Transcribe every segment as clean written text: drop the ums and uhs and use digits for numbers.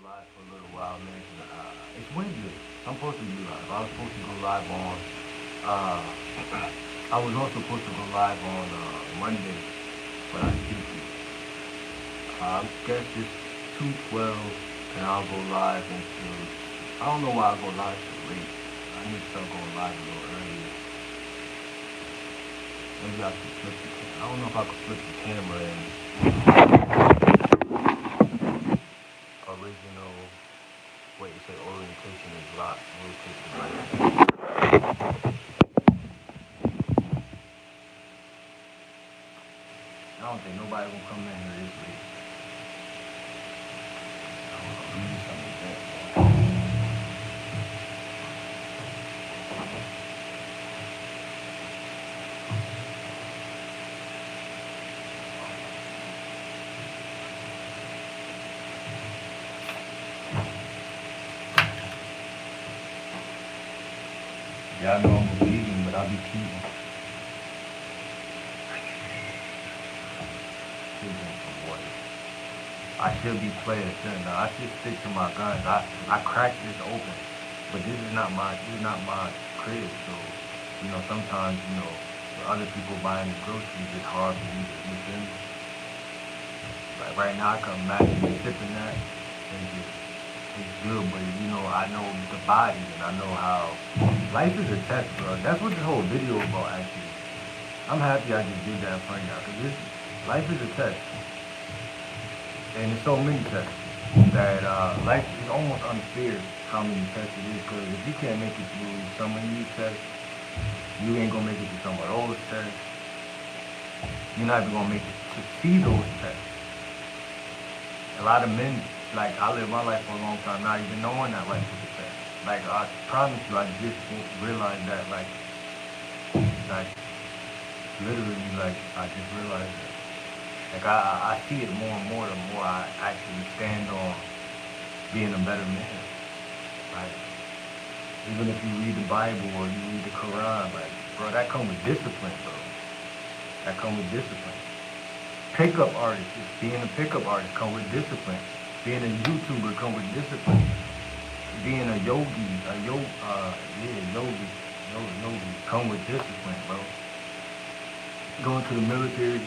live for a little while, man. It's Wednesday. I'm supposed to be live. I was supposed to go live on. Uh, I was also supposed to go live on Monday, but I skipped it. I guess it's 2:12, and I'll go live until. I don't know why I go live so late. I need to start going live a little earlier. Maybe I can flip the camera. I don't know if I can flip the camera and original. Wait, you say orientation is locked. Orientation is right. I don't think nobody gonna come in here this week. I don't know. Maybe something like that. Y'all know I'm vegan, but I be cheating. Still drink some water. I should be playing, shouldn't I? I should stick to my guns. I cracked this open, but this is not my crib. So sometimes with other people buying the groceries, it's hard for me to eat them. Like right now, I can imagine me sipping that and just it's good, but I know the body and I know how life is a test, bro. That's what this whole video about actually. I'm happy I just did that in front of y'all because this life is a test, and it's so many tests that life is almost unfair how many tests it is. Because if you can't make it through some of these tests, you ain't gonna make it through some of those tests. You're not even gonna make it to see those tests. A lot of men, like I live my life for a long time, not even knowing that life was a test. Like I promise you, I just didn't realize that. Like literally, like I just realized that. Like I see it more and more the more I actually stand on being a better man. Like even if you read the Bible or you read the Quran, like bro, that come with discipline, bro. That come with discipline. Pickup artists, being a pickup artist come with discipline. Being a YouTuber come with discipline. Being a yogi, yogi come with discipline, bro. Going to the military.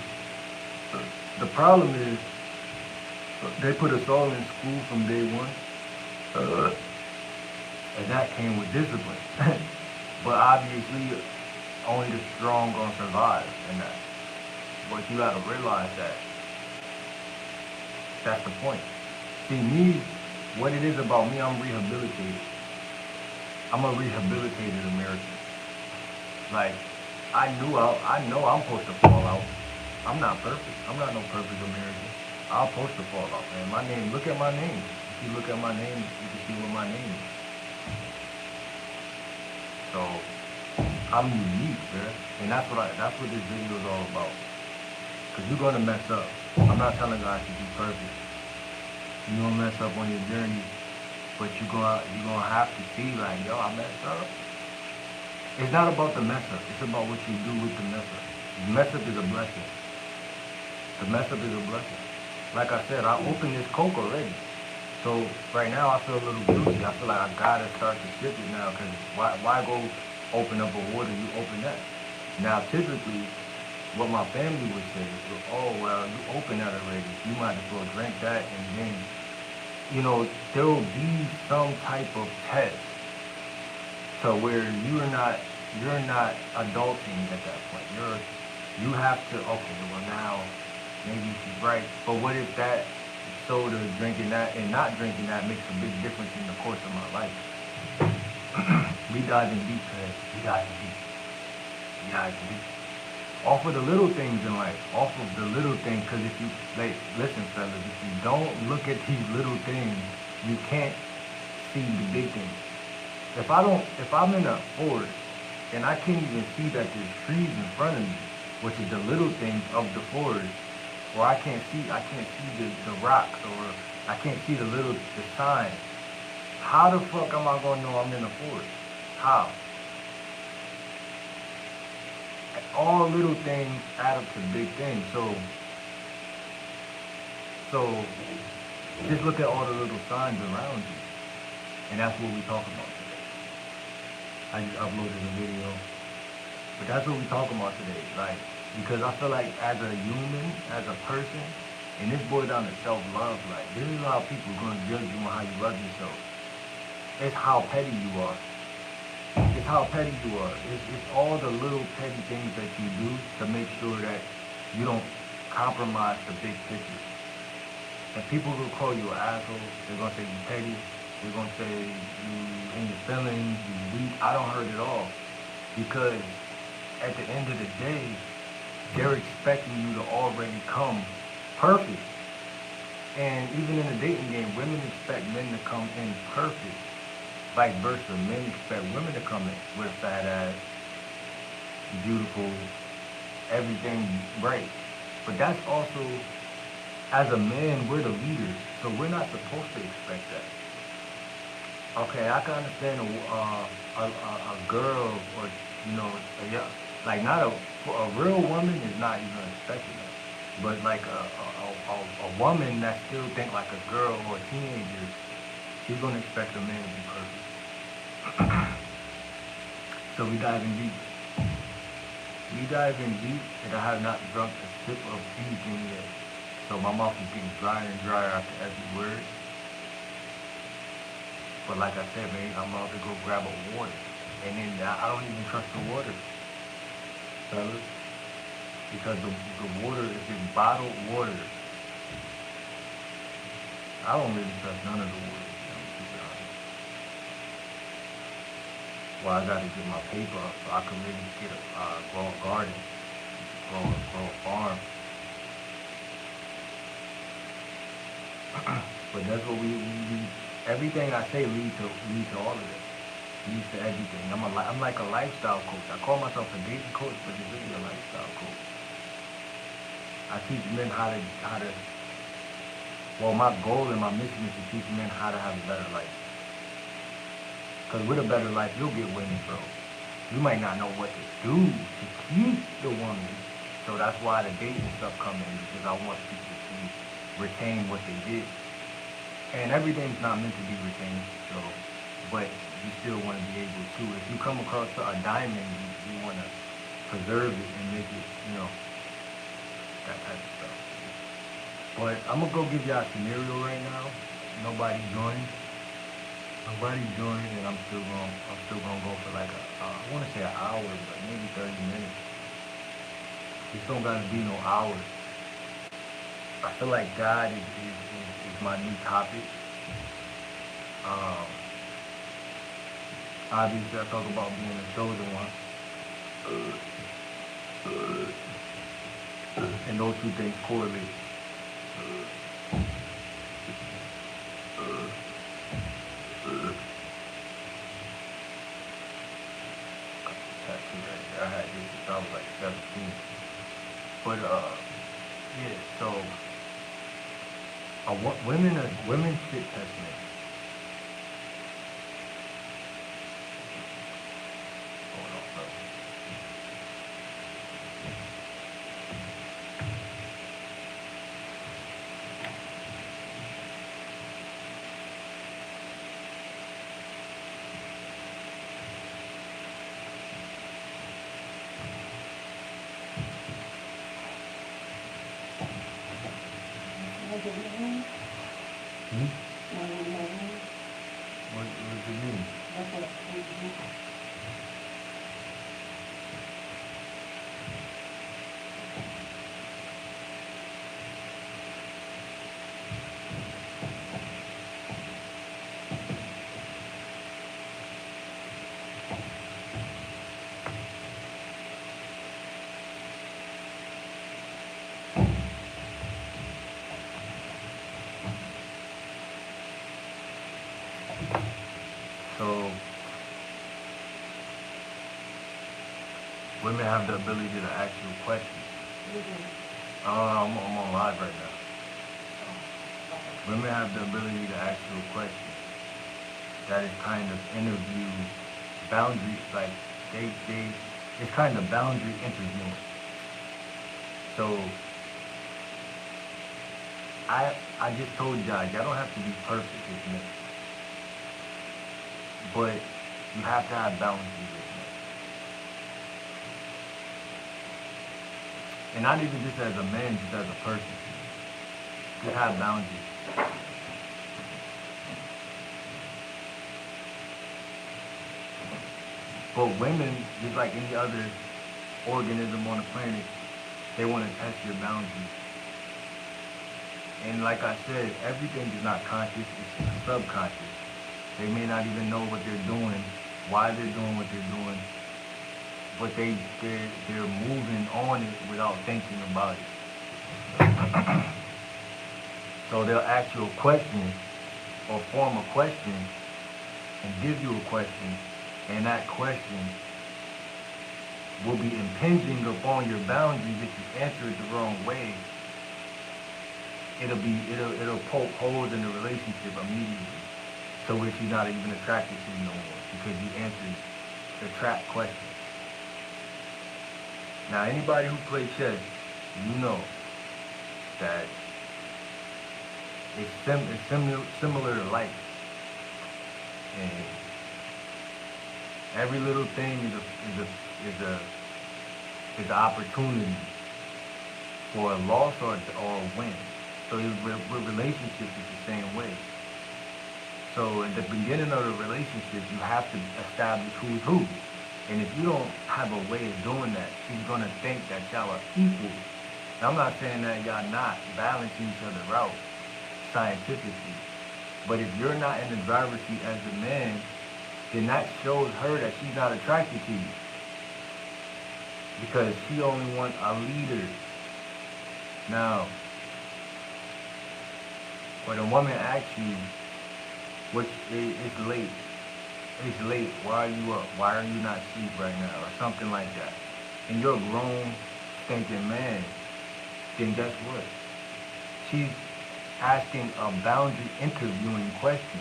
The problem is they put us all in school from day one, and that came with discipline. But obviously, only the strong gonna survive in that. But you gotta realize that that's the point. See me, what it is about me, I'm rehabilitated. I'm a rehabilitated American. Like I know I'm supposed to fall out. I'm not perfect. I'm not no perfect American. I'm supposed to fall out, man. My name, look at my name. If you look at my name, you can see what my name is. So I'm unique, man. And that's what this video is all about. Cause you're gonna mess up. I'm not telling guys to be perfect. You're gonna mess up on your journey, but you're gonna have to see like, yo, I messed up. It's not about the mess up. It's about what you do with the mess up. The mess up is a blessing. The mess up is a blessing. Like I said, I opened this Coke already. So right now I feel a little guilty. I feel like I gotta start to sip it now. Cause why go open up a water? You open that. Now typically, what my family would say is, oh well, you open that already. You might as well drink that, and then there will be some type of test to where you're not adulting at that point. You have to, okay, well now maybe she's right, but what if that soda, drinking that and not drinking that makes a big difference in the course of my life? We diving deep, cuz we diving deep. We diving deep. Off of the little things in life, off of the little things, because if you, like, listen fellas, if you don't look at these little things, you can't see the big things. If I'm in a forest and I can't even see that there's trees in front of me, which is the little things of the forest, or I can't see the rocks, or I can't see the signs. How the fuck am I gonna know I'm in a forest? How? All little things add up to big things. So just look at all the little signs around you. And that's what we talk about today. I just uploaded a video. But that's what we talk about today. Like, because I feel like as a human, as a person, and this boils down to self-love, like, this is how people are going to judge you on how you love yourself. It's how petty you are. It's how petty you are. It's all the little petty things that you do to make sure that you don't compromise the big picture. And people will call you an asshole. They're going to say you petty. They're going to say you in your feelings, you weak. I don't hurt at all. Because at the end of the day, they're expecting you to already come perfect. And even in the dating game, women expect men to come in perfect. Vice versa, men expect women to come in with a fat ass, beautiful, everything right. But that's also, as a man, we're the leaders, so we're not supposed to expect that. Okay, I can understand a girl, or like not a real woman is not even expecting that. But like a woman that still think like a girl or a teenager, she's gonna expect a man to be perfect. So we dive in deep. We dive in deep, and I have not drunk a sip of anything yet. So my mouth is getting drier and drier after every word. But like I said, man, I'm about to go grab a water. And then I don't even trust the water, fellas. Because the water is just bottled water. I don't really trust none of the water. Well, I gotta get my paper up so I can really get grow a garden, grow a farm. But that's what we everything I say leads to all of it. Leads to everything. I'm like a lifestyle coach. I call myself a dating coach, but it's really a lifestyle coach. I teach men how to. Well, my goal and my mission is to teach men how to have a better life. Because with a better life, you'll get women, bro. You might not know what to do to keep the woman. So that's why the dating stuff comes in, because I want people to retain what they did. And everything's not meant to be retained, so, but you still want to be able to. If you come across a diamond, you want to preserve it and make it, that type of stuff. But I'm going to go give y'all a scenario right now. Nobody joined. And I'm still gonna go for like I want to say an hour, but maybe 30 minutes. This don't gotta be no hours. I feel like God is my new topic. Obviously, I talk about being a chosen one, and those two things correlate. I had this since I was like 17. But yeah, so women fit test men. Hold on, bro. Hmm? What does it mean? So women have the ability to ask you questions. I'm on live right now. Women have the ability to ask you a question. That is kind of interview boundaries, like it's kind of boundary interviewing. So I just told y'all don't have to be perfect with men, but you have to have boundaries with men, and not even just as a man, just as a person. Just have boundaries. But women, just like any other organism on the planet, they want to test your boundaries. And like I said, everything is not conscious, it's subconscious. They may not even know what they're doing, why they're doing what they're doing, but they're moving on it without thinking about it. So they'll ask you a question or form a question and give you a question, and that question will be impinging upon your boundaries if you answer it the wrong way. It'll poke holes in the relationship immediately, to which you're not even attracted to you no more because you answered the trap question. Now, anybody who plays chess, you know that it's similar to life, and every little thing is an opportunity for a loss or a win. So with relationships, it's the same way. So at the beginning of the relationship, you have to establish who's who. And if you don't have a way of doing that, she's going to think that y'all are equal. Now, I'm not saying that y'all not balancing each other out scientifically. But if you're not in the driver's seat as the man, then that shows her that she's not attracted to you. Because she only wants a leader. Now, when a woman asks you, it's late. It's late. Why are you up? Why are you not asleep right now? Or something like that. And you're a grown, thinking man. Then guess what? She's asking a boundary interviewing question.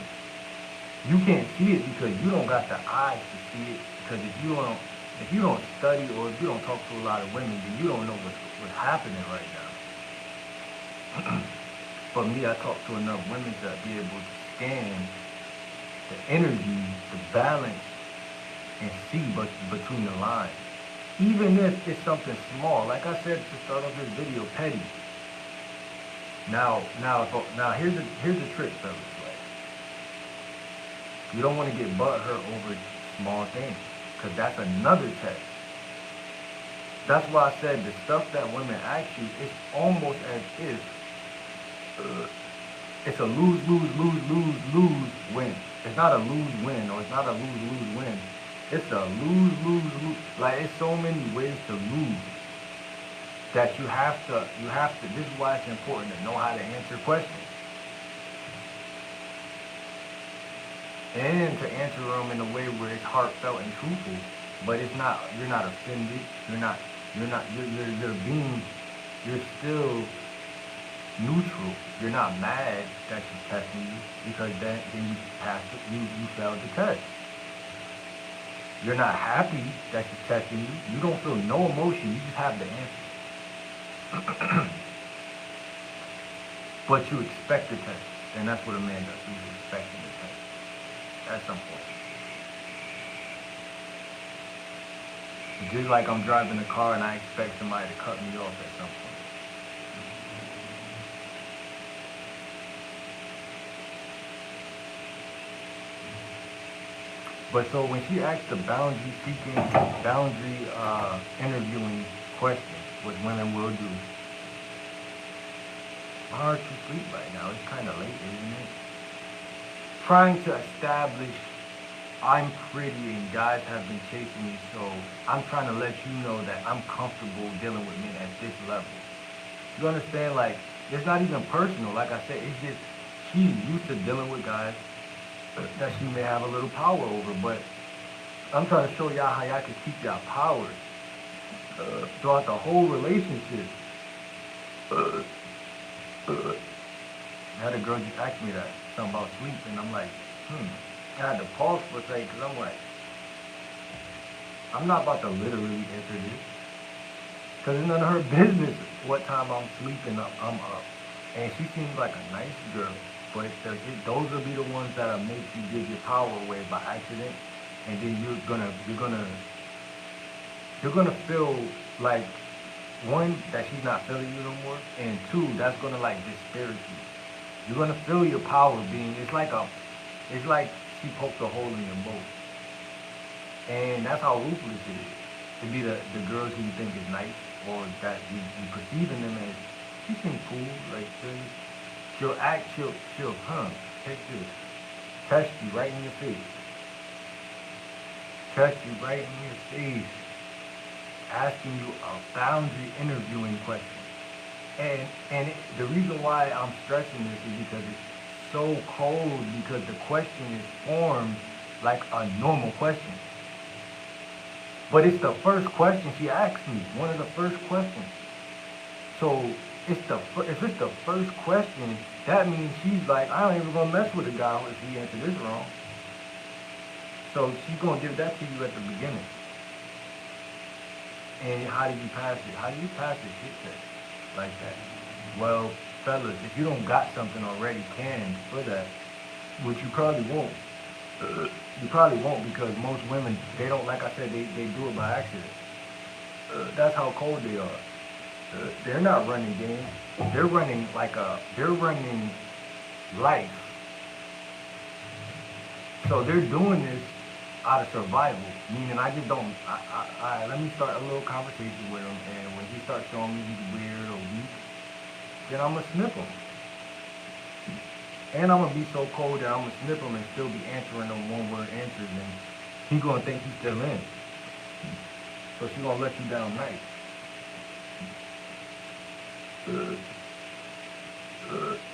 You can't see it because you don't got the eyes to see it. Because if you don't study or if you don't talk to a lot of women, then you don't know what's happening right now. For me, I talk to enough women to be able to scan the energy, the balance, and see between the lines. Even if it's something small, like I said to start off this video, petty. Now here's the trick, fellas. Like, you don't want to get butthurt over small things, because that's another test. That's why I said the stuff that women ask you, it's almost as if it's a lose win. It's not a lose win, or it's not a lose win. It's a lose. Like, it's so many ways to lose that you have to, this is why it's important to know how to answer questions. And to answer them in a way where it's heartfelt and truthful, but it's not, you're not offended, you're still neutral. You're not mad that she's testing you, because then you passed it, you failed the test. You're not happy that she's testing you. You don't feel no emotion, you just have the answer. But you expect the test, and that's what a man does. He's expecting the test at some point. Just like I'm driving a car and I expect somebody to cut me off at some point. But so when she asked the boundary interviewing question, which women will do, why aren't you asleep right now? It's kind of late, isn't it? Trying to establish I'm pretty and guys have been chasing me, so I'm trying to let you know that I'm comfortable dealing with men at this level. You understand? Like, it's not even personal. Like I said, it's just she's used to dealing with guys that she may have a little power over, but I'm trying to show y'all how y'all can keep y'all power throughout the whole relationship. I had a girl just ask me that, something about sleep, and I'm like, I had to pause for a second, because I'm like, I'm not about to literally answer this, because it's none of her business what time I'm sleeping, I'm up. And she seems like a nice girl, but those will be the ones that'll make you give your power away by accident, and then you're gonna feel like, one, that she's not feeling you no more, and two, that's gonna like disparage you. You're gonna feel your power being. It's like she poked a hole in your boat, and that's how ruthless it is. To be the girls who you think is nice, or that you perceiving them as, she seems cool, like she'll take this, test you right in your face, test you right in your face, asking you a boundary interviewing question. The reason why I'm stressing this is because it's so cold, because the question is formed like a normal question. But it's the first question she asked me, one of the first questions. So if it's the first question, that means she's like, I ain't even gonna mess with a guy if he answered this wrong. So she's gonna give that to you at the beginning. And how do you pass it? How do you pass a shit test like that? Well, fellas, if you don't got something already canned for that, which you probably won't, you probably won't, because most women, they don't, like I said, they do it by accident. That's how cold they are. They're not running games. They're running life. So they're doing this out of survival, meaning I just don't, let me start a little conversation with him, and when he starts showing me he's weird or weak, then I'm going to snip him. And I'm going to be so cold that I'm going to snip him and still be answering them one-word answers, and he's going to think he's still in. So she's going to let you down nice.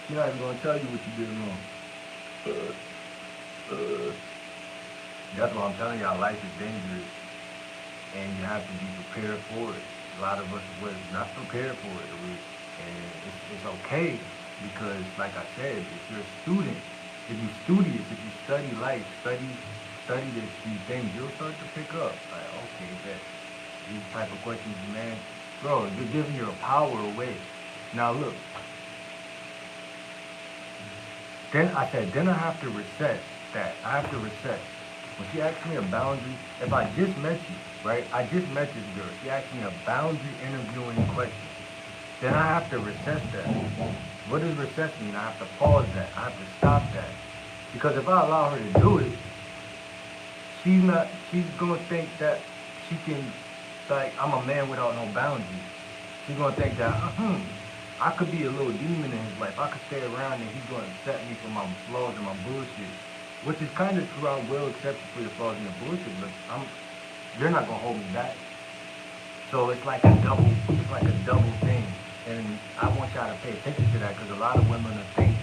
She's not even going to tell you what you did wrong. That's why I'm telling y'all, life is dangerous, and you have to be prepared for it. A lot of us was not prepared for it, and it's okay, because, like I said, if you're a student, if you're studious, if you study life, study these things, you'll start to pick up. Like, okay, that these type of questions, man, bro, you're giving your power away. Now look, then I have to reset that. I have to reset. When she asked me a boundary, if I just met you, right? I just met this girl. She asked me a boundary interviewing question. Then I have to recess that. What does recess mean? I have to pause that. I have to stop that. Because if I allow her to do it, she's gonna think that she can, like, I'm a man without no boundaries. She's gonna think that, I could be a little demon in his life. I could stay around and he's gonna accept me for my flaws and my bullshit. Which is kind of true. I will accept you for your flaws and your bullshit, but you're not gonna hold me back. So it's like a double thing. And I want y'all to pay attention to that, because a lot of women will think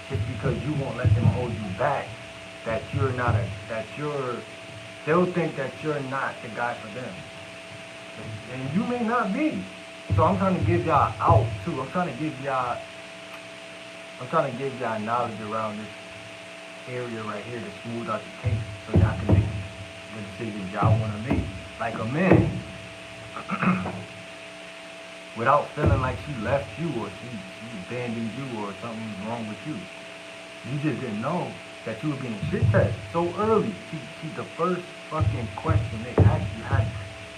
just because you won't let them hold you back, that they'll think that you're not the guy for them. And you may not be. So I'm trying to give y'all out too. I'm trying to give y'all knowledge around this area right here to smooth out the case, so y'all can make the decisions y'all want to make. Like a man, without feeling like she left you, or she abandoned you, or something's wrong with you. You just didn't know that you were being shit tested so early. The first fucking question they asked you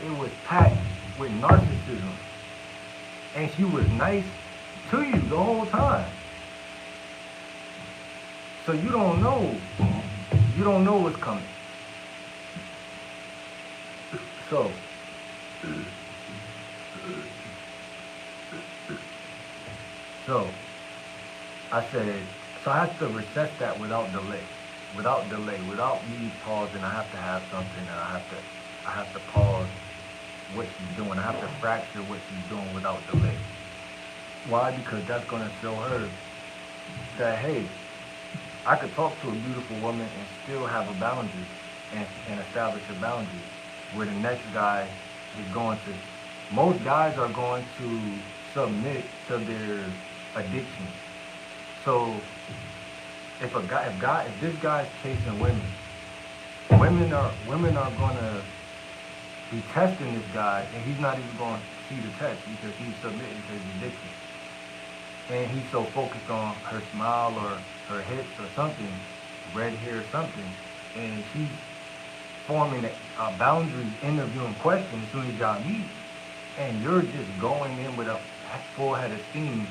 it was packed with narcissism. And she was nice to you the whole time. So you don't know what's coming. So I have to recess that without delay, without me pausing. I have to have something, and I have to pause what she's doing. I have to fracture what she's doing without delay. Why? Because that's gonna show her that, hey, I could talk to a beautiful woman and still have a boundary, and establish a boundary, where the next guy is going to, most guys are going to submit to their addiction. So if this guy's chasing women, women are gonna be testing this guy, and he's not even going to see the test, because he's submitting to his addiction. and he's so focused on her smile or her hips or something, red hair or something, and she's forming a boundary interviewing question as soon as y'all meet, and you're just going in with a full head of steam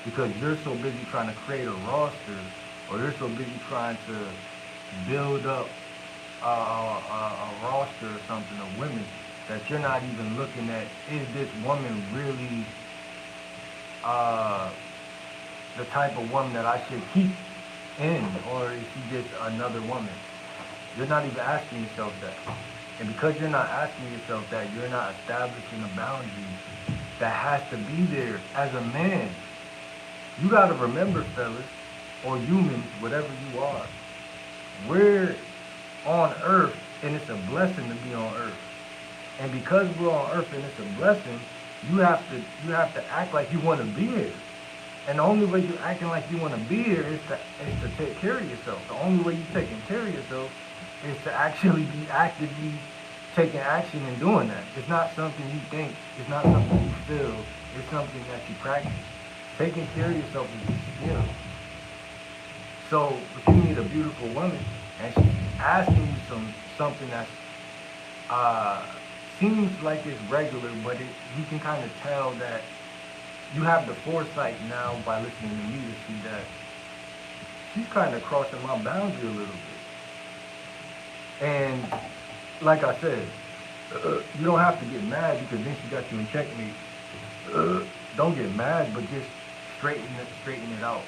because you're so busy trying to create a roster, or you're so busy trying to build up a roster or something of women that you're not even looking at, is this woman really uh, the type of woman that I should keep in, or is she just another woman? You're not even asking yourself that. And because you're not asking yourself that, you're not establishing a boundary that has to be there as a man. You gotta remember, fellas, or humans, whatever you are, we're on earth and it's a blessing to be on earth. And because we're on earth and it's a blessing, you have to act like you want to be here. And the only way you're acting like you want to be here is to take care of yourself. The only way you're taking care of yourself is to actually be actively taking action and doing that. It's not something you think. It's not something you feel. It's something that you practice. Taking care of yourself is a skill. So if you meet a beautiful woman and she's asking you something that uh, seems like it's regular, but you can kind of tell that you have the foresight now by listening to me to see that she's kind of crossing my boundary a little bit. And like I said, you don't have to get mad because then she got you in checkmate. Don't get mad, but just straighten it out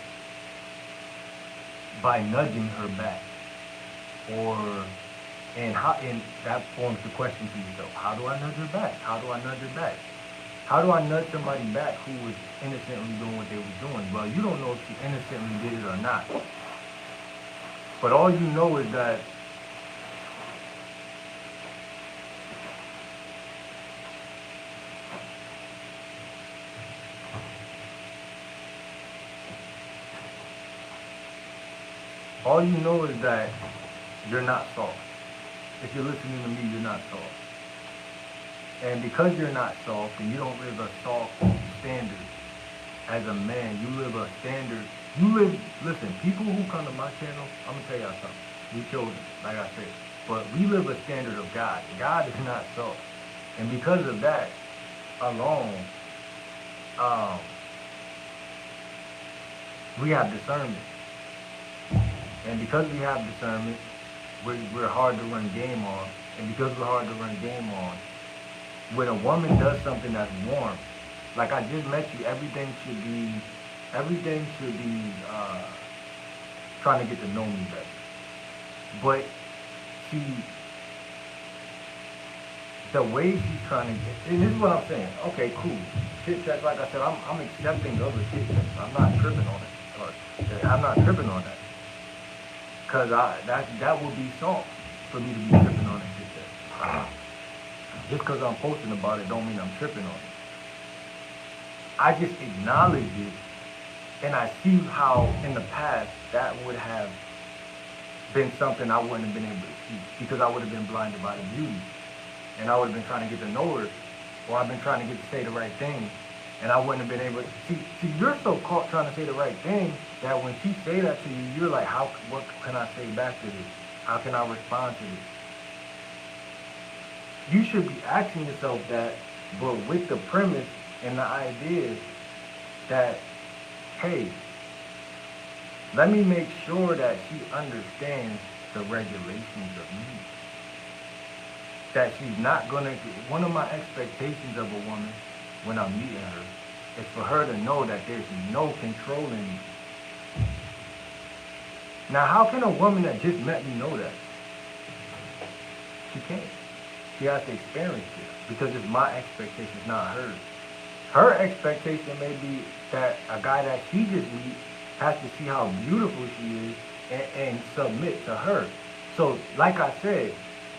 by nudging her back, or and that forms the question to yourself: how do I nudge her back? How do I nudge her back? How do I nudge somebody back who was innocently doing what they were doing? Well, you don't know if she innocently did it or not, but all you know is that you're not soft. If you're listening to me, you're not soft. And because you're not soft and you don't live a soft standard as a man, you live a standard. Listen, people who come to my channel, I'm going to tell y'all something. We children, like I said. But we live a standard of God. God is not soft. And because of that alone, um, we have discernment. And because we have discernment, we're hard to run game on. And because we're hard to run game on, when a woman does something that's warm, like I just met you, everything should be trying to get to know me better. But she, the way she's trying to get, and this is what I'm saying. Okay, cool. Chit chat, like I said, I'm accepting of the chit chat. I'm not tripping on it. I'm not tripping on that. Cause that would be soft for me to be tripping on it like that. Just because I'm posting about it don't mean I'm tripping on it. I just acknowledge it, and I see how in the past that would have been something I wouldn't have been able to see because I would have been blinded by the beauty, and I would have been trying to get to know her, or I've been trying to get to say the right thing, and I wouldn't have been able to see. You're so caught trying to say the right thing that when she say that to you, you're like, what can I say back to this? How can I respond to this? You should be asking yourself that, but with the premise and the idea that, hey, let me make sure that she understands the regulations of me. That she's not gonna, one of my expectations of a woman when I'm meeting her is for her to know that there's no controlling me. Now, how can a woman that just met me know that? She can't. She has to experience it because it's my expectation, not hers. Her expectation may be that a guy that she just meet has to see how beautiful she is and submit to her. So, like I said,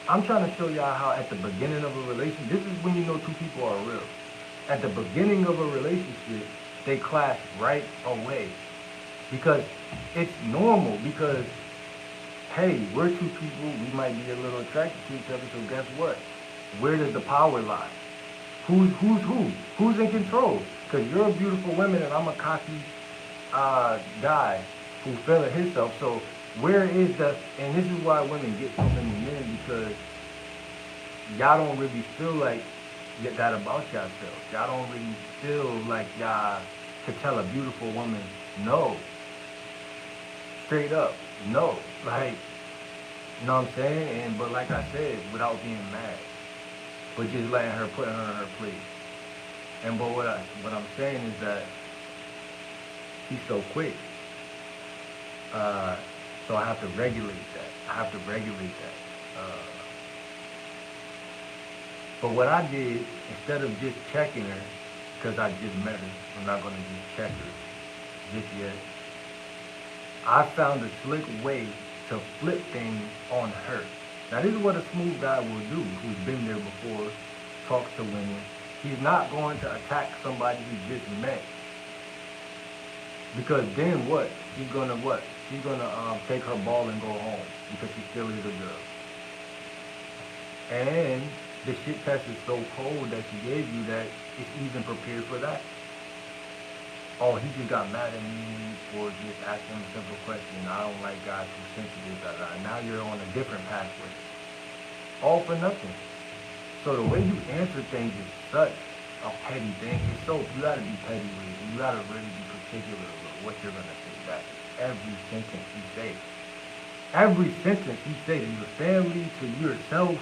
I'm trying to show y'all how at the beginning of a relationship, this is when you know two people are real. At the beginning of a relationship, they clash right away. Because it's normal, because, hey, we're two people, we might be a little attracted to each other, so guess what? Where does the power lie? Who's who? Who's in control? Because you're a beautiful woman and I'm a cocky guy who feeling himself. So where is the, and this is why women get so many men, because y'all don't really feel like that about yourself. Y'all don't really feel like y'all could tell a beautiful woman no, straight up, no. Like, you know what I'm saying? And but like I said, without being mad, but just letting her put her on her place. And but what I'm saying is that he's so quick. Uh, so I have to regulate that. I have to regulate that. But what I did, instead of just checking her, because I just met her, I'm not going to just check her just yet. I found a slick way to flip things on her. Now this is what a smooth guy will do, who's been there before, talks to women. He's not going to attack somebody he just met. Because then what? She's gonna what? She's gonna take her ball and go home because she still is a girl. And the shit test is so cold that she gave you that it's even prepared for that. Oh, he just got mad at me for just asking him a simple question. I don't like guys who sensitive. Blah, blah. Now you're on a different pathway. All for nothing. So the way you answer things is such a petty thing. It's so, you gotta be petty with it. You gotta really be particular with what you're gonna say back. Every sentence you say. Every sentence you say to your family, to yourself.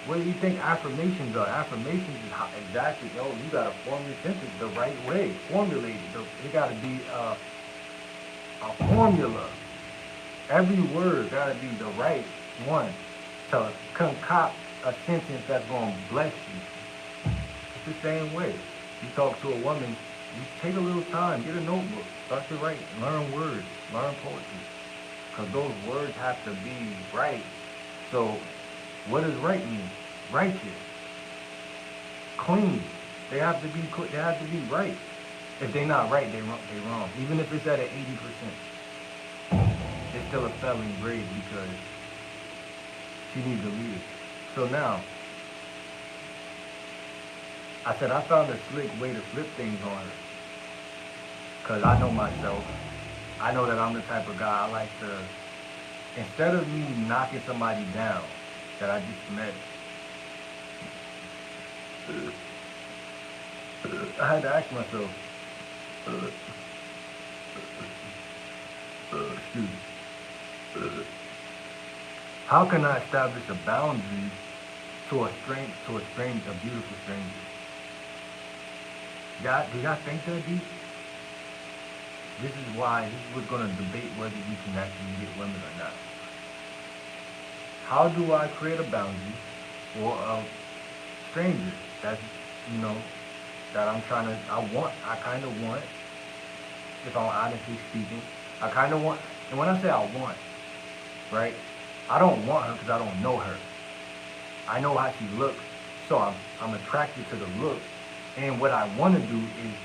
What do you think affirmations are? Affirmations is how exactly, yo, you gotta form your sentence the right way. Formulate it. It gotta be a formula. Every word gotta be the right one to concoct a sentence that's gonna bless you. It's the same way. You talk to a woman, you take a little time, get a notebook, start to write, learn words, learn poetry. Because those words have to be right. So what does right mean? Righteous, clean. They have to be. They have to be right. If they're not right, they wrong. Even if it's at an 80%, it's still a failing grade because she needs a leader. So now, I said I found a slick way to flip things on her. Cause I know myself. I know that I'm the type of guy I like to. Instead of me knocking somebody down that I just met, I had to ask myself, excuse me, how can I establish a boundary to a beautiful stranger? Do y'all think that deep? This is we're gonna debate whether you can actually get women or not. How do I create a boundary for a stranger that's, you know, that I kind of want, if I'm honestly speaking, I kind of want, and when I say I want, right, I don't want her because I don't know her. I know how she looks, so I'm attracted to the look, and what I want to do is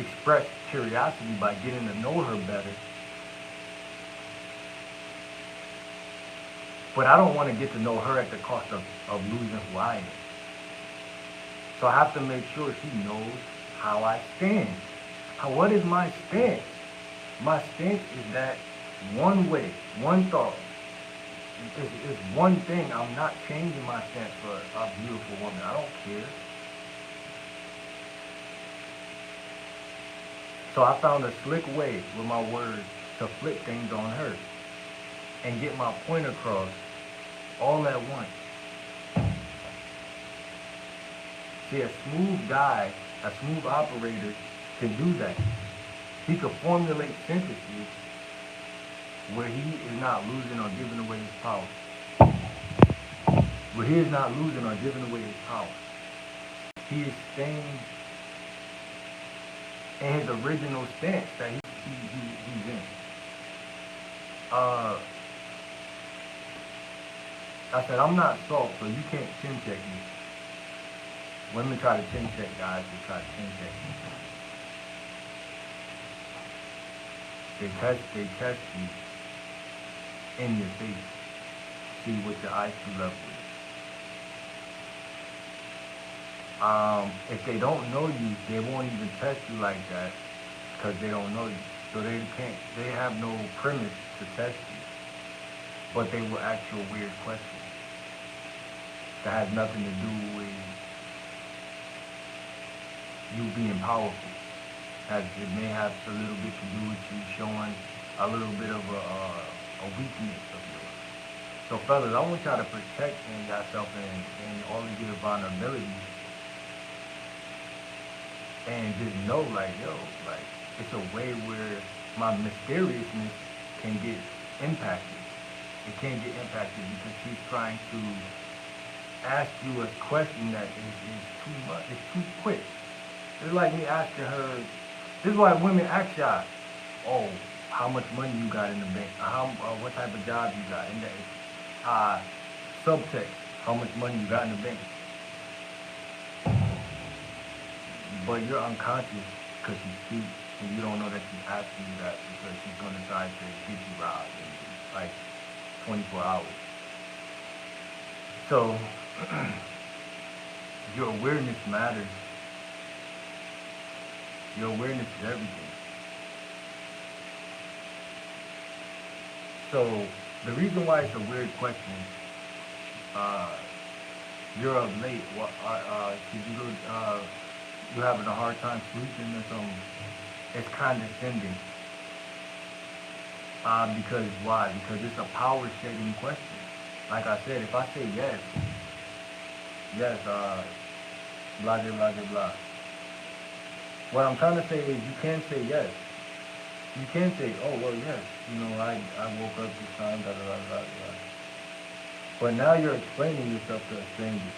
express curiosity by getting to know her better. But I don't want to get to know her at the cost of losing who I am. So I have to make sure she knows how I stand. What is my stance? My stance is that one way, one thought. It's one thing. I'm not changing my stance for a beautiful woman. I don't care. So I found a slick way with my words to flip things on her and get my point across all at once. See, a smooth guy, a smooth operator can do that. He can formulate sentences where he is not losing or giving away his power. Where he is not losing or giving away his power. He is staying in his original stance that he's in. I said, I'm not soft, so you can't chin check me. Women try to chin check guys, they try to chin check me. They test you in your face. See what your IQ level is. If they don't know you, they won't even test you like that because they don't know you. So they have no premise to test you, but they will ask you a weird question that has nothing to do with you being powerful. It may have a little bit to do with you showing a little bit of a weakness of yours. So fellas, I want y'all to protect yourself and all of your vulnerability and just know like, yo, like it's a way where my mysteriousness can get impacted. It can't get impacted because she's trying to ask you a question that is too much, it's too quick. It's like me asking her, this is why women ask y'all, oh, how much money you got in the bank? What type of job you got? In the subtext, how much money you got in the bank? But you're unconscious because she's cute and you don't know that she's asking you that because she's going to try to get you robbed in like 24 hours. So your awareness matters. Your awareness is everything. So the reason why it's a weird question, you're up late. You having a hard time sleeping or something? It's condescending. Because why? Because it's a power shedding question. Like I said, if I say yes, blah, blah, blah, blah. What I'm trying to say is you can say yes. You can say, oh, well, yes. I woke up this time, da, da, da, da, da. But now you're explaining yourself to a stranger.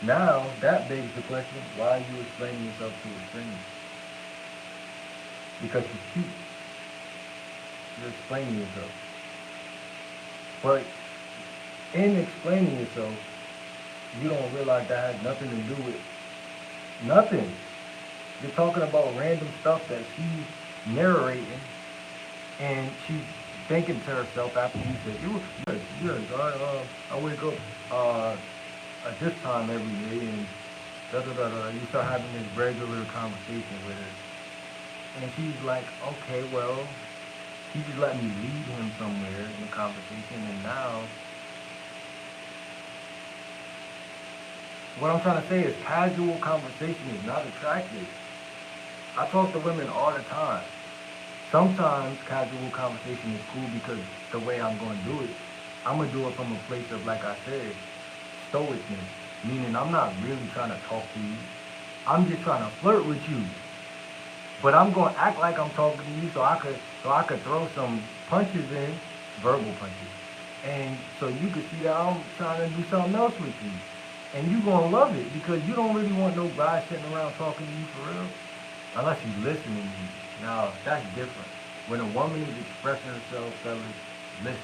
Now, that begs the question, why are you explaining yourself to a stranger? Because she's cute. You're explaining yourself. But in explaining yourself, you don't realize that has nothing to do with nothing. You're talking about random stuff that she's narrating, and she's thinking to herself after you said, I wake up at this time every day, and da da da da. You start having this regular conversation with her, and she's like, okay, well, he just let me lead him somewhere in the conversation, and now what I'm trying to say is casual conversation is not attractive. I talk to women all the time. Sometimes casual conversation is cool because the way I'm going to do it, I'm going to do it from a place of, like I said, stoicness. Meaning I'm not really trying to talk to you. I'm just trying to flirt with you. But I'm going to act like I'm talking to you so I could throw some punches in, verbal punches. And so you can see that I'm trying to do something else with you. And you're going to love it because you don't really want no guy sitting around talking to you for real. Unless he's listening to you. Now, that's different. When a woman is expressing herself, fellas, listen.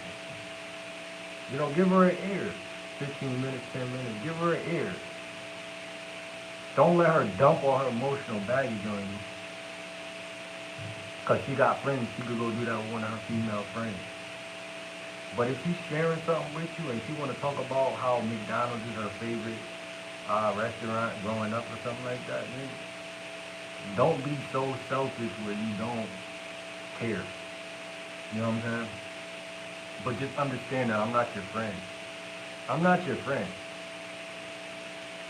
Give her an ear. 15 minutes, 10 minutes, give her an ear. Don't let her dump all her emotional baggage on you. Because she got friends, she could go do that with one of her female friends. But if she's sharing something with you and she want to talk about how McDonald's is her favorite restaurant growing up or something like that, man, don't be so selfish where you don't care. You know what I'm saying? But just understand that I'm not your friend. I'm not your friend.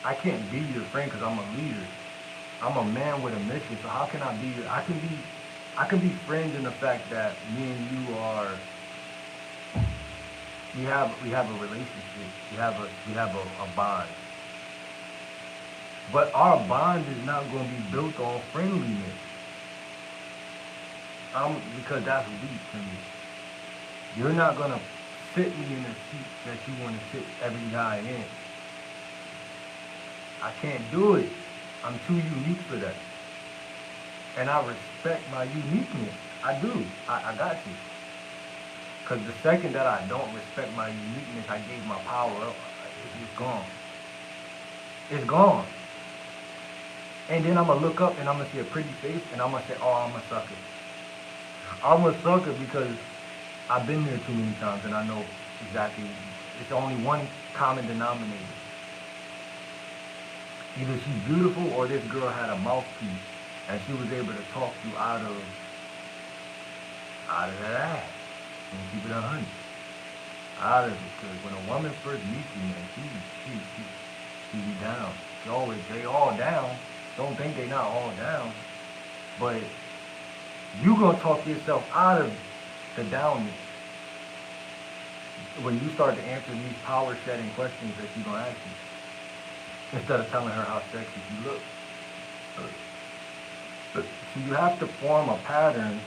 I can't be your friend because I'm a leader. I'm a man with a mission. So how can I be your? I can be friends in the fact that me and you are. We have a relationship. We have a bond. But our bond is not going to be built on friendliness. Because that's weak to me. You're not going to sit me in a seat that you want to sit every guy in. I can't do it. I'm too unique for that. And I respect my uniqueness. I do. I got to. Because the second that I don't respect my uniqueness, I gave my power up. It's gone. It's gone. And then I'm going to look up and I'm going to see a pretty face and I'm going to say, oh, I'm a sucker. I'm a sucker because I've been there too many times and I know exactly, it's only one common denominator. Either she's beautiful or this girl had a mouthpiece and she was able to talk you out of out of that ass. And keep it 100. Out of it. Because when a woman first meets you, man, she be down. They all down. Don't think they not all down. But you gonna talk yourself out of the downness when you start to answer these power setting questions that you gonna ask you. Instead of telling her how sexy she looks. So you have to form a pattern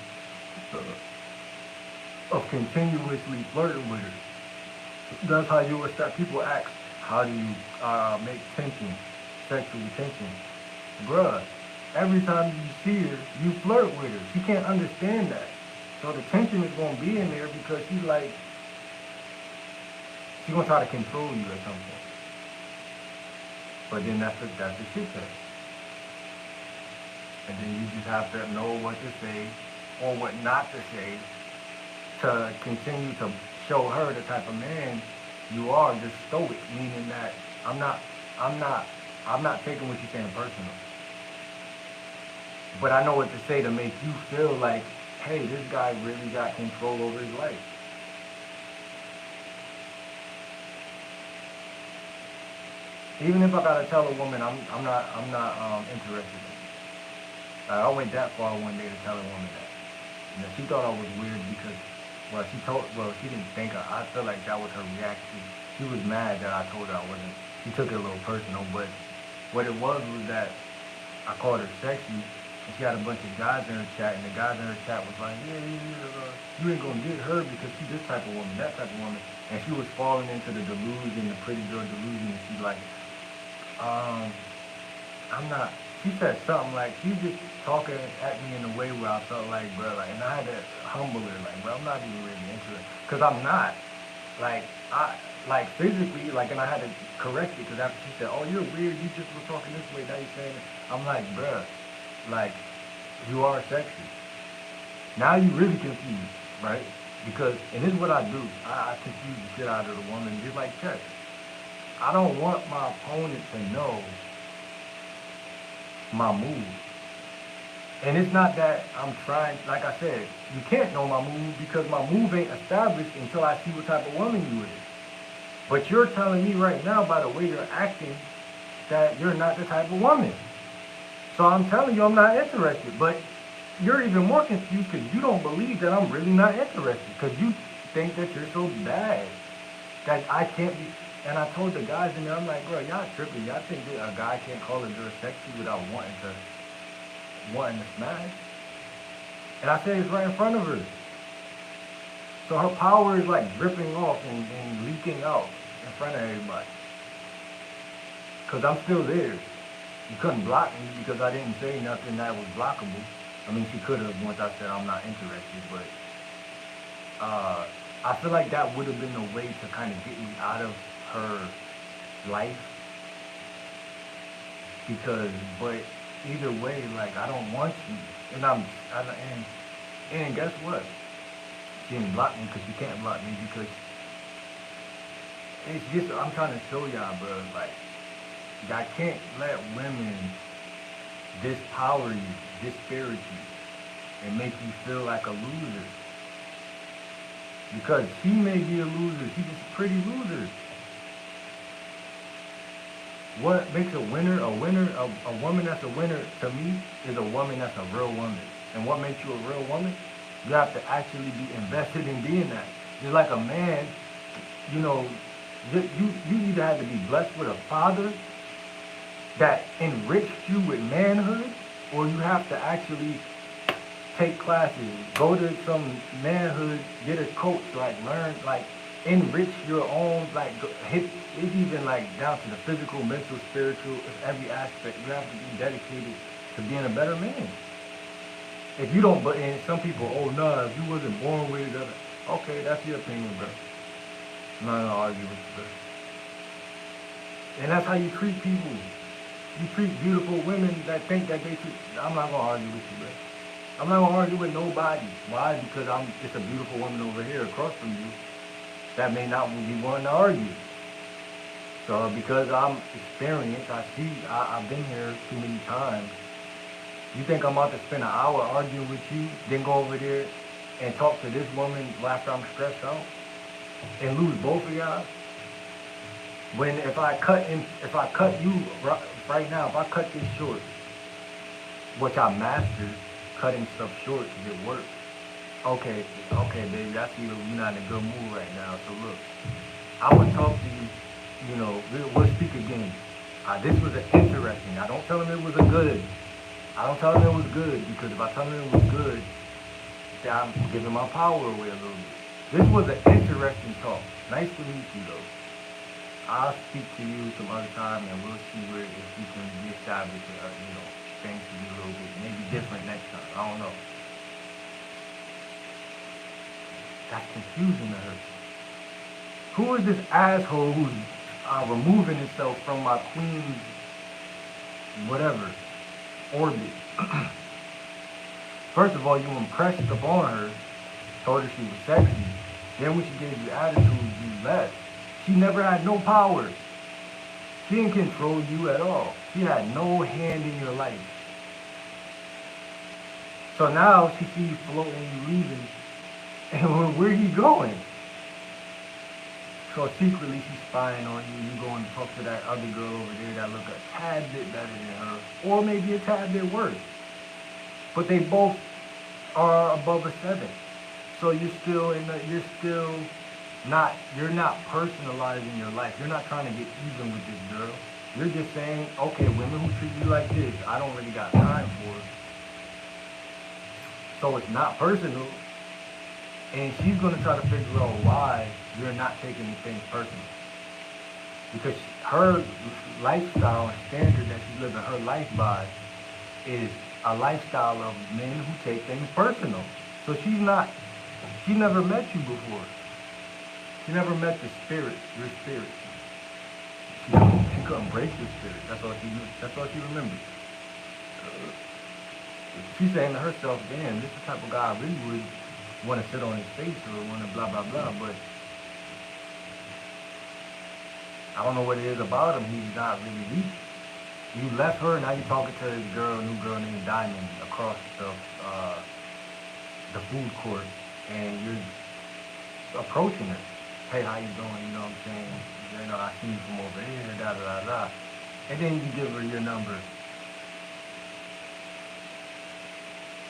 of continuously flirting with her. That's how you will start. People ask, how do you make tension, sexual tension? Bruh, every time you see her, you flirt with her. She can't understand that. So the tension is going to be in there because she's going to try to control you at some point. But then that's the shit test. And then you just have to know what to say or what not to say to continue to show her the type of man you are, just stoic, meaning that I'm not taking what you're saying personal. But I know what to say to make you feel like, hey, this guy really got control over his life. Even if I gotta tell a woman I'm not interested in it. I went that far one day to tell a woman that. And she thought I was weird because she didn't think I feel like that was her reaction. She was mad that I told her I wasn't. She took it a little personal, but what it was that I called her sexy, and she had a bunch of guys in her chat, and the guys in her chat was like, yeah, you ain't gonna get her because she's this type of woman, that type of woman. And she was falling into the delusion, the pretty girl delusion, and she's like, I'm not. She said something like, she just talking at me in a way where I felt like, bro, like, and I had to humble her, like, bro, I'm not even really interested, because I'm not, like physically, like, and I had to correct it, because after she said, oh, you're weird, you just were talking this way, now you're saying it. I'm like, bro, like, you are sexy. Now you really confused, right? Because, and this is what I do, I confuse the shit out of the woman, just like chess. I don't want my opponent to know my move. And it's not that I'm trying, like I said, you can't know my move because my move ain't established until I see what type of woman you is. But you're telling me right now by the way you're acting that you're not the type of woman. So I'm telling you I'm not interested. But you're even more confused because you don't believe that I'm really not interested. Because you think that you're so bad that I can't be. And I told the guys in there, I'm like, bro, y'all tripping. Y'all think that a guy can't call a girl sexy without wanting to smash? And I said it's right in front of her. So her power is like dripping off and leaking out in front of everybody. Because I'm still there. You couldn't block me because I didn't say nothing that was blockable. I mean, she could have once I said I'm not interested, but I feel like that would have been a way to kind of get me out of her life. Because, but either way, like, I don't want you. And guess what? She didn't block me because she can't block me because it's just, I'm trying to show y'all, bro, like, I can't let women dispower you, disparage you, and make you feel like a loser. Because she may be a loser, she's just a pretty loser. What makes a winner, a woman that's a winner to me is a woman that's a real woman. And what makes you a real woman? You have to actually be invested in being that. Just like a man, you know, you either have to be blessed with a father that enriched you with manhood, or you have to actually take classes, go to some manhood, get a coach, like learn, like enrich your own, like it's even like down to the physical, mental, spiritual, every aspect. You have to be dedicated to being a better man. If you don't, but and some people, oh no, if you wasn't born with it, okay, that's your opinion, bro. I'm not gonna argue with you, bro. And that's how you treat people. You treat beautiful women that think that they treat. I'm not gonna argue with you, bro. I'm not gonna argue with nobody. Why? Because it's a beautiful woman over here across from you that may not be wanting to argue. So because I'm experienced, I've been here too many times. You think I'm about to spend an hour arguing with you, then go over there and talk to this woman after I'm stressed out and lose both of y'all. When if I cut you right now, if I cut this short, which I mastered, cutting stuff short to get work. Okay, okay, baby, I see you're not in a good mood right now. So look, I would talk to you. You know, we'll speak again. This was an interesting. I don't tell him it was a good. I don't tell him it was good because if I tell him it was good, then I'm giving my power away a little bit. This was an interesting talk. Nice to meet you though. I'll speak to you some other time and we'll see where if we can reestablish things to be a little bit maybe different next time. I don't know. That's confusing to her. Who is this asshole who's removing himself from my queen's whatever orbit? First of all, you impressed upon her, told her she was sexy. Then when she gave you attitude, you left. She never had no power. She didn't control you at all. She had no hand in your life. So now she sees you floating, you leaving, and where you going? So secretly she's spying on you. You going to talk to that other girl over there that look a tad bit better than her, or maybe a tad bit worse. But they both are above a 7. So you're still not, you're not personalizing your life. You're not trying to get even with this girl. You're just saying, okay, women who treat you like this, I don't really got time for it. So it's not personal. And she's going to try to figure out why you're not taking things personal. Because her lifestyle and standard that she's living her life by is a lifestyle of men who take things personal. So she never met you before. She never met the spirit, your spirit. She couldn't break your spirit. That's all she remembered. She's saying to herself, damn, this is the type of guy I really would want to sit on his face or want to blah, blah, blah. But I don't know what it is about him. He's not really weak. You left her, now you're talking to this new girl named Diamond across the food court, and you're approaching her. Hey, how you doing? You know what I'm saying? You know, I see you from over here, da da da da. And then you give her your number.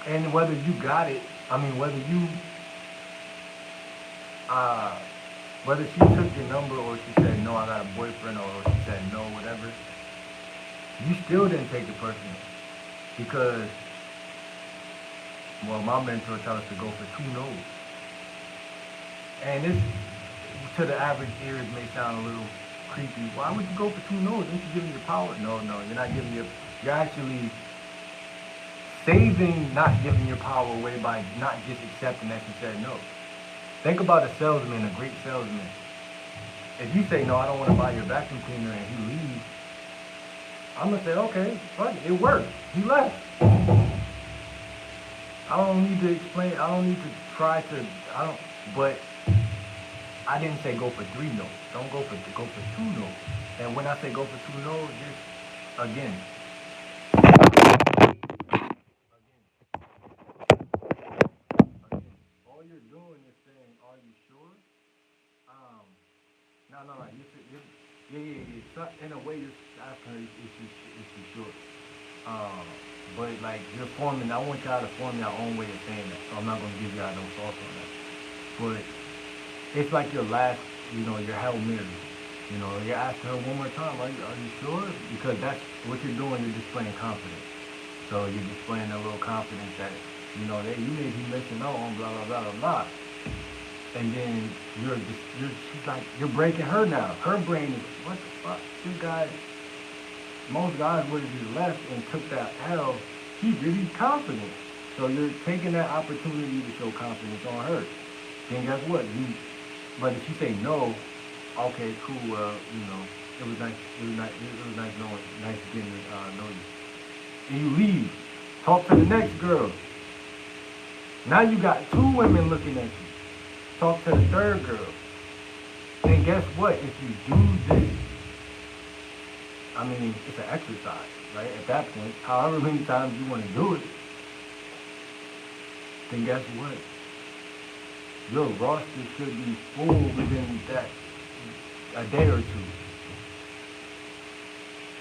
And whether you got it, whether she took your number or she said, no, I got a boyfriend, or she said no, whatever, you still didn't take it personally. Because, well, my mentor tells us to go for 2 no's. And this, to the average ears, may sound a little creepy. Why would you go for 2 no's? Aren't you giving your power? No, you're not giving you're actually saving not giving your power away by not just accepting that you said no. Think about a salesman, a great salesman. If you say, no, I don't want to buy your vacuum cleaner, and he leaves, I'm going to say, okay, fuck it, it worked. He left. I don't need to explain, I don't need to try to, but I didn't say go for 3 no's. Don't go for 2 no's. And when I say go for 2 no's, just, again, all you're doing is saying, are you sure? No. So in a way, you're asking her, is she sure? But like, I want y'all to form your own way of saying that. So I'm not going to give y'all no thoughts on that. But it's like your last, your Hail Mary. You're asking her one more time, are you sure? Because that's what you're doing, you're displaying confidence. So you're displaying a little confidence that, that you may be missing out on blah, blah, blah, blah, blah. And then she's like, you're breaking her now. Her brain is, what the fuck? This guy, most guys would have just left and took that L. She's really confident. So you're taking that opportunity to show confidence on her. Then guess what? But if you say no, okay, cool, it was nice getting to know you. And you leave. Talk to the next girl. Now you got 2 women looking at you. Talk to the 3rd girl. And guess what? If you do this, it's an exercise, right? At that point, however many times you want to do it, then guess what? Your roster should be full within that a day or two.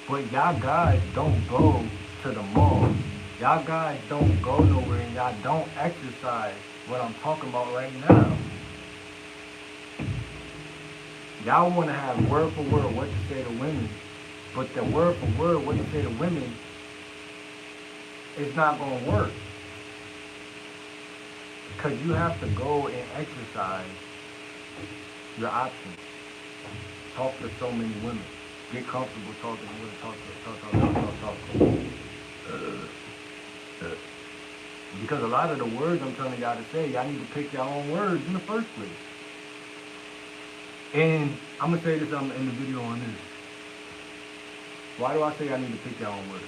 But y'all guys don't go to the mall. Y'all guys don't go nowhere and y'all don't exercise what I'm talking about right now. Y'all want to have word for word what to say to women, but the word for word what to say to women is not going to work. Because you have to go and exercise your options. Talk to so many women. Get comfortable talking to women. Talk. Because a lot of the words I'm telling y'all to say, y'all need to pick your own words in the first place. And I'm going to say this in the video on this. Why do I say I need to pick your own words?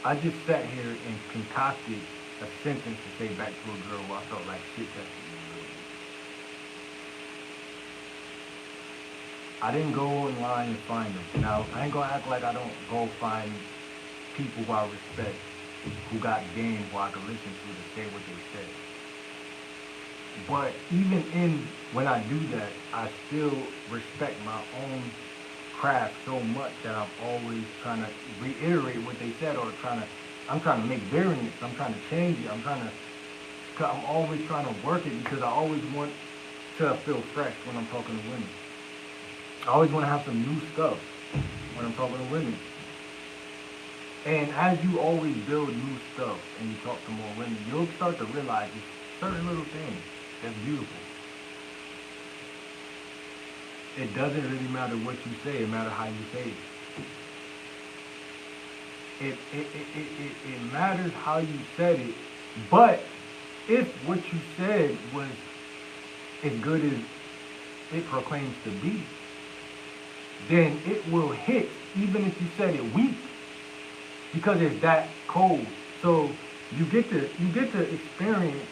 I just sat here and concocted a sentence to say back to a girl who I felt like shit that I didn't go online and find them. Now, I ain't gonna act like I don't go find people who I respect, who got game, who I can listen to say what they say. But even when I do that, I still respect my own craft so much that I'm always trying to reiterate what they said, or I'm trying to make variants. I'm trying to change it. I'm always trying to work it because I always want to feel fresh when I'm talking to women. I always want to have some new stuff when I'm talking to women. And as you always build new stuff and you talk to more women, you'll start to realize certain little things that's beautiful. It doesn't really matter what you say, it matters how you say it. It matters how you said it, but if what you said was as good as it proclaims to be, then it will hit even if you said it weak, because it's that cold. So you get to experience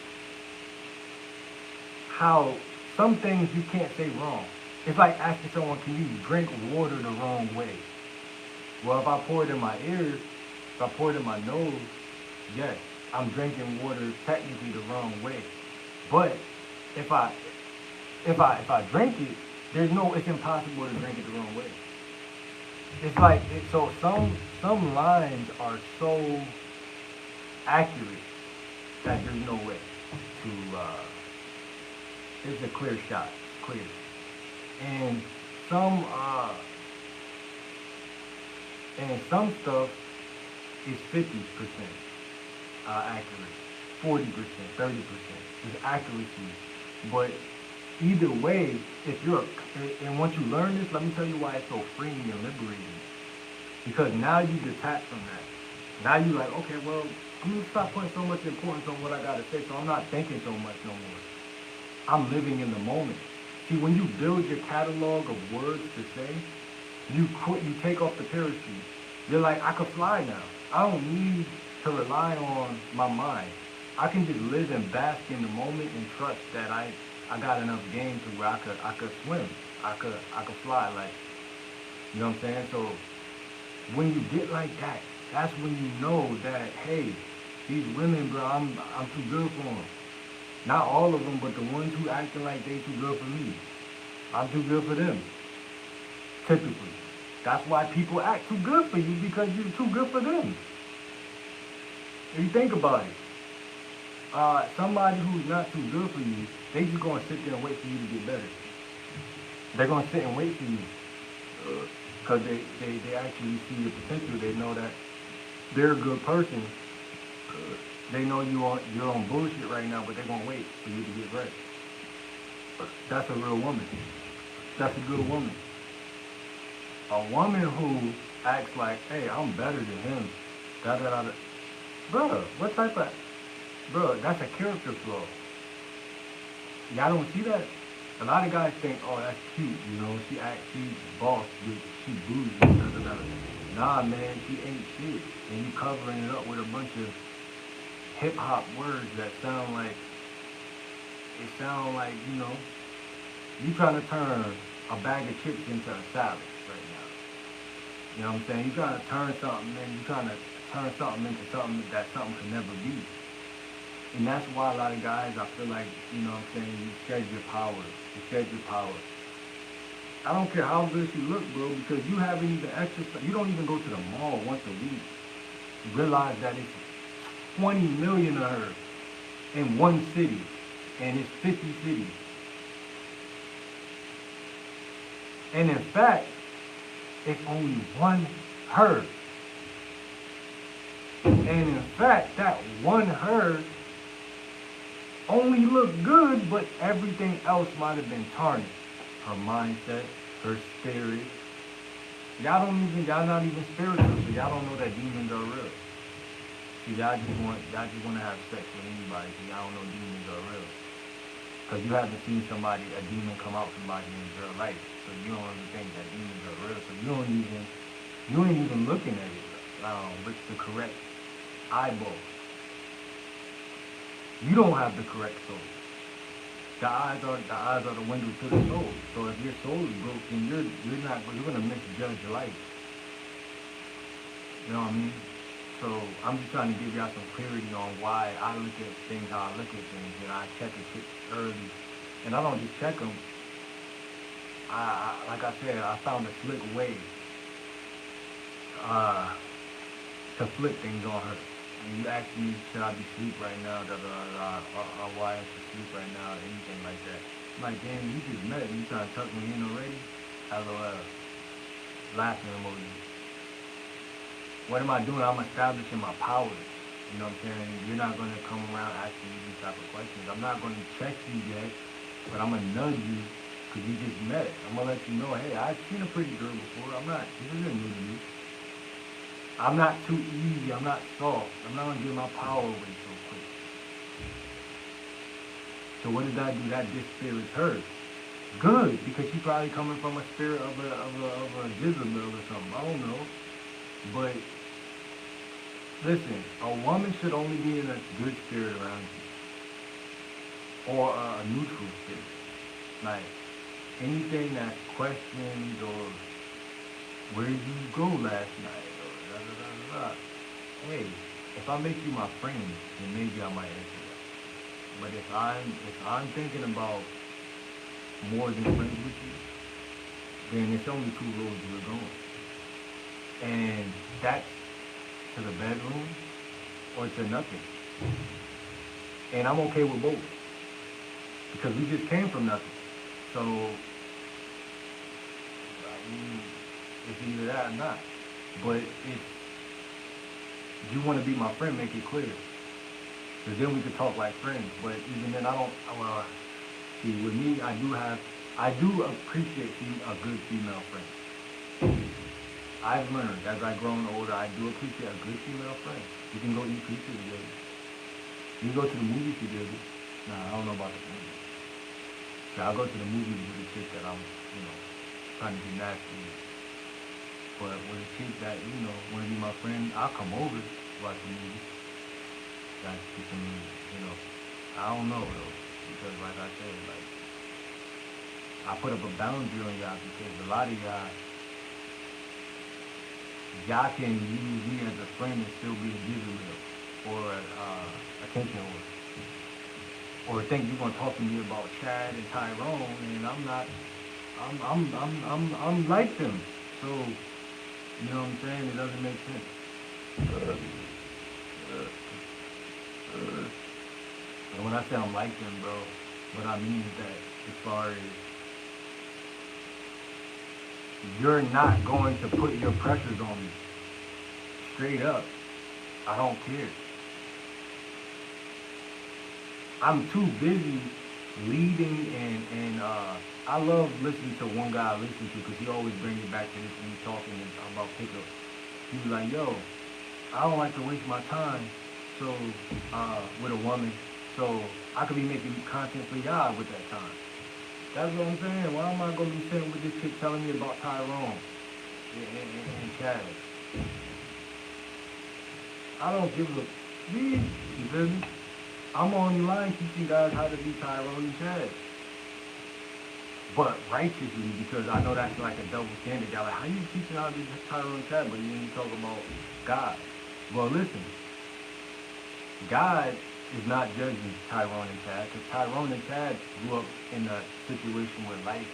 how some things you can't say wrong. It's like asking someone, can you drink water the wrong way? Well, if I pour it in my ears, if I pour it in my nose, yes, I'm drinking water technically the wrong way. But if I drink it, it's impossible to drink it the wrong way. It's like, so some lines are so accurate that there's no way to, it's a clear shot, it's clear. And some stuff is 50% accurate, 40%, 30% is accuracy. But either way, and once you learn this, let me tell you why it's so freeing and liberating. Because now you detach from that. Now you like, okay, well, I'm gonna stop putting so much importance on what I gotta say, so I'm not thinking so much no more. I'm living in the moment. See, when you build your catalog of words to say, you take off the parachute. You're like, I could fly now. I don't need to rely on my mind. I can just live and bask in the moment and trust that I got enough game to where I could swim. I could fly, like, you know what I'm saying? So when you get like that, that's when you know that, hey, these women, bro, I'm too good for them. Not all of them, but the ones who acting like they too good for me, I'm too good for them. Typically. That's why people act too good for you, because you're too good for them. If you think about it, somebody who's not too good for you, they just gonna sit there and wait for you to get better. They're gonna sit and wait for you, because they actually see your potential. They know that they're a good person. They know you're on bullshit right now, but they're gonna wait for you to get right. That's a real woman. That's a good woman. A woman who acts like, hey, I'm better than him, da. Bro, what type of, bro, that's a character flaw. Y'all don't see that? A lot of guys think, oh, that's cute, you know, she's boss, she bougie, da. Nah, man, she ain't shit. And you covering it up with a bunch of hip-hop words that sound like, you know, you trying to turn a bag of chips into a salad right now. You know what I'm saying? You trying to turn something into something that something can never be. And that's why a lot of guys, I feel like, you know what I'm saying, you shed your power. You shed your power. I don't care how good you look, bro, because you haven't even exercised. You don't even go to the mall once a week. Realize that it's 20 million of her in one city, and it's 50 cities. And in fact, it's only one her. And in fact, that one her only looked good, but everything else might have been tarnished. Her mindset, her spirit. Y'all not even spiritual, so y'all don't know that demons are real. See, y'all just want to have sex with anybody, so y'all don't know demons are real. Because you haven't seen a demon come out somebody in real life, so you don't even think that demons are real. So you ain't even looking at it with the correct eyeball. You don't have the correct soul. The eyes are the window to the soul. So if your soul is broken, you're gonna misjudge life. You know what I mean? So I'm just trying to give y'all some clarity on why I look at things how I look at things, and I check a shit early, and I don't just check them. Like I said, I found a slick way uh, to flip things on her. And you ask me, should I be asleep right now? Or why I should sleep right now? Or anything like that. I'm like, damn, you just met me. You trying to tuck me in already? LOL. Laughing emoji. What am I doing? I'm establishing my power. You know what I'm saying? You're not going to come around asking me these type of questions. I'm not going to check you yet, but I'm going to nudge you because you just met. I'm going to let you know, hey, I've seen a pretty girl before. This isn't new to me. I'm not too easy. I'm not soft. I'm not going to give my power away so quick. So what did I do? That dispirits her. Good, because she's probably coming from a spirit of a Jezebel or something. I don't know. But listen, a woman should only be in a good spirit around you. Or a neutral spirit. Like anything that's questions or where did you go last night? Or da, da, da, da, da. Hey, if I make you my friend, then maybe I might answer that. But if I'm thinking about more than friends with you, then it's only two roads we're going. And that's to the bedroom or to nothing. And I'm okay with both. Because we just came from nothing. So it's either that or not. But if you want to be my friend, make it clear. Because then we could talk like friends. But even then, see, with me, I do appreciate a good female friend. I've learned as I've grown older, I do appreciate a good female friend. You can go eat pizza together. You can go to the movies together. Nah, I don't know about the movies. So I'll go to the movies with a chick that I'm, trying to be nasty with. But with a chick that, want to be my friend, I'll come over, watch the movie. That's just I don't know though. Because like I said, I put up a boundary on y'all because a lot of y'all can use me as a friend and still be a Jezebel or attention or think you're gonna talk to me about Chad and Tyrone, and I'm not. I'm like them. So you know what I'm saying? It doesn't make sense. And when I say I'm like them, bro, what I mean is that as far as you're not going to put your pressures on me. Straight up. I don't care. I'm too busy leading and I love listening to one guy I listen to because he always brings it back to this when he's talking about pickups. He was like, yo, I don't like to waste my time with a woman, so I could be making content for y'all with that time. That's what I'm saying. Why am I going to be sitting with this chick telling me about Tyrone and Chad? I don't give a you feel me? I'm online teaching guys how to be Tyrone and Chad. But righteously, because I know that's like a double standard. Y'all like, how you teaching how to be Tyrone and Chad, but you talk about God? Well, listen. God is not judging Tyrone and Chad, because Tyrone and Chad grew up in a situation where life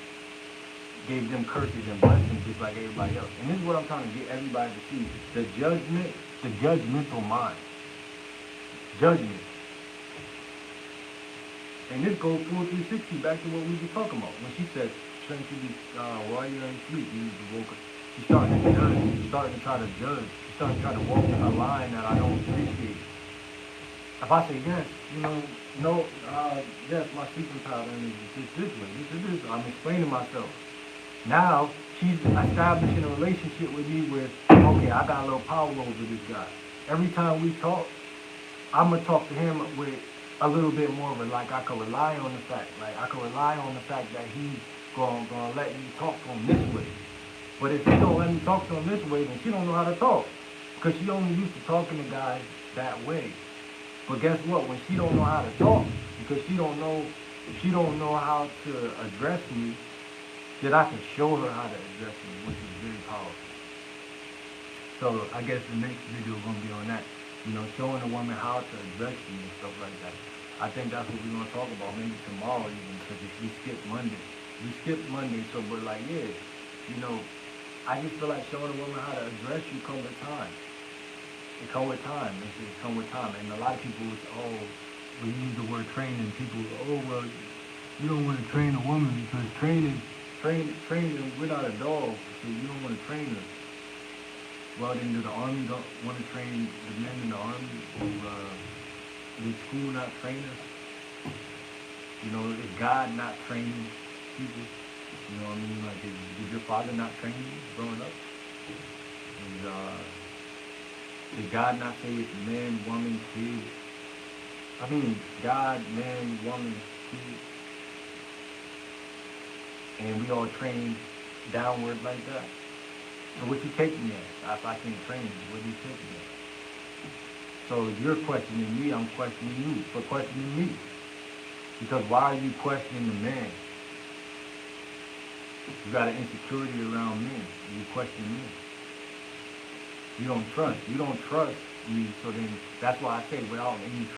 gave them curses and blessings just like everybody else. And this is what I'm trying to get everybody to see. The judgmental mind. Judgment. And this goes full 360 back to what we were talking about. When she said, shouldn't you be, while you're asleep, you need to woke up. She's starting to judge. She's starting to try to judge. She's starting to try to walk a line that I don't appreciate. If I say yes, no, yes, my sleeping pattern is this way, this. I'm explaining myself. Now she's establishing a relationship with me where, okay, I got a little power over this guy. Every time we talk, I'm gonna talk to him with a little bit more of it, like I can rely on the fact, that he's gonna let me talk to him this way. But if he don't let me talk to him this way, then she don't know how to talk, because she only used to talking to guys that way. But guess what? When she don't know how to talk, because she don't know how to address me, then I can show her how to address me, which is very powerful. So I guess the next video is gonna be on that. Showing a woman how to address you and stuff like that. I think that's what we're gonna talk about maybe tomorrow even, because if we skip Monday. We skip Monday, so but like yeah, I just feel like showing a woman how to address you come with time. It come with time. It come with time. And a lot of people we use the word training. People, well, you don't want to train a woman because training, we're not a dog, so you don't want to train her. Well, then do the army don't want to train the men in the army? Did school not train us? Is God not training people? You know what I mean? Like, did your father not train you growing up? Did God not say it's man, woman, kid? I mean, God, man, woman, kid. And we all train downward like that. So what you take me as? If I can't train you, what do you take me as? So you're questioning me, I'm questioning you for questioning me. Because why are you questioning the man? You got an insecurity around men. You question me. You don't trust me, so then that's why I say without any